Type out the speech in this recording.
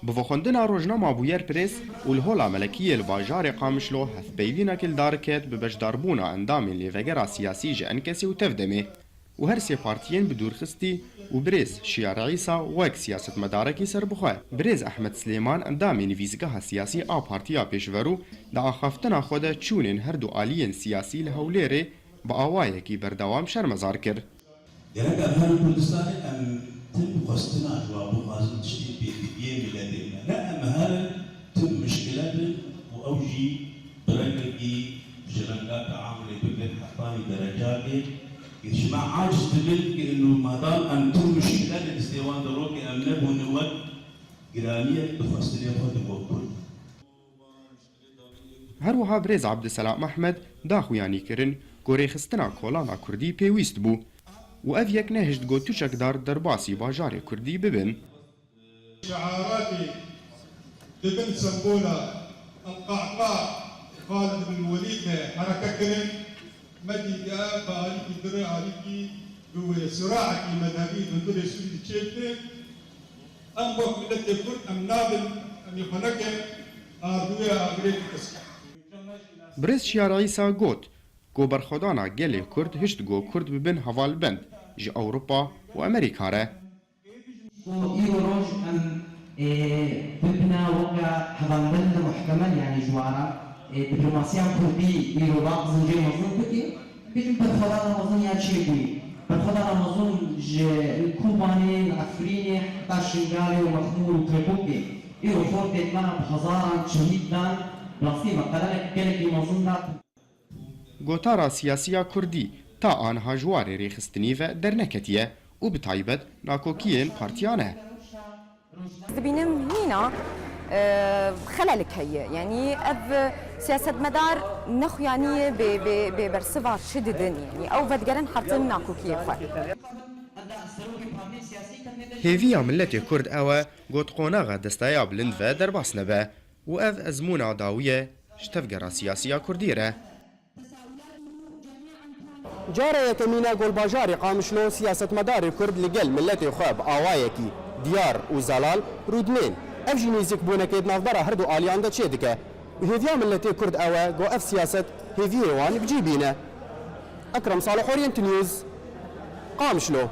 بفخندنا روجنامه بویر پرس والهولا ملكية الباجار قامشلو هف بيوينا كل داركت ببجداربونا اندام لفجرا سياسي جانكسي وتفدمه وهر سي بارتيين بدور خستي وبريز شيار عيسى وك سياسة مداركي سربخواه بريز أحمد سليمان اندامي نفيزقها سياسي آ بارتيا بيشورو دا خافتنا خودا تشونين هردو آليين سياسي لهوليري بآوايكي بردوام شرمزار كر جرك أهل كردستان أم تم قصدنا جواب غازم تشتي بيديه ميلادنا لا أم هذا تم مشكلات وأوجي برنجي شرنجات عامل بقى حطاني درجات يجمع عاجز تبلك إنه ما دام أن تم مشكلات الاستيوان دروك أم نبو نوت جرانية بفصلية فهد وقبل هروها بريز عبد السلام أحمد داخو يعني كرن كوري خستنا كولانا كردي بيويست بو و اف یک نهجد گو توشک دار درباسی باجار کردی ببن شعاراتي تبن سمبولا القعقاع خالد بن الوليد حركة كرن مدي جاء باليكي دري عليكي هو صراعك مذهبي من دول سوري تشيلته أم بوك ملت الكرد أم نابل أم يخنك أردوية أغريك تسكي برز شیار عیسا گوت گو برخودانا گلی کرد هشت گو کرد ببن هوال بند جي أوروبا وأمريكا را إيروج أم ببنا وقع حضانبلنا محتمل يعني جوارا دبلوماسيان كردي إيروبا زنجي مظلوم بكي بيجم برخودانا مظلوم يا تشيبوي برخودانا مظلوم الكوباني العفريني تاشنغالي ومخمور وكربوكي إيرو فورت إدمانا بخزارا شهيد دان بلاستي مقالك كالكي مظلوم گوتارا سیاسیا کردی تا آنها جواری ریخستنی و درنکتیه و بتایبت ناکوکیین پارتیانه. ببینم هنا خلل هي يعني أب سياسة مدار نخو يعني ببرسفار شددن يعني أو بدقرن حرتن ناكوكي خو. هيفيا ملتي كرد أوا قد قوناغا دستايا بلند و درباس نبا و أف أزمونا داوية شتفقرا سياسية كرديرة. جارة يكمينا قول باجاري قامشلو سياسة مدار كرد لقل ملتي خواب آوايكي ديار وزلال رودنين أفجي نيزيك بونا كيد نافدارا هردو آليان دا تشيدكا وهذيا ملتي كرد أوا قو أف سياسة هذيوان بجيبينا أكرم صالح أورينت نيوز قامشلو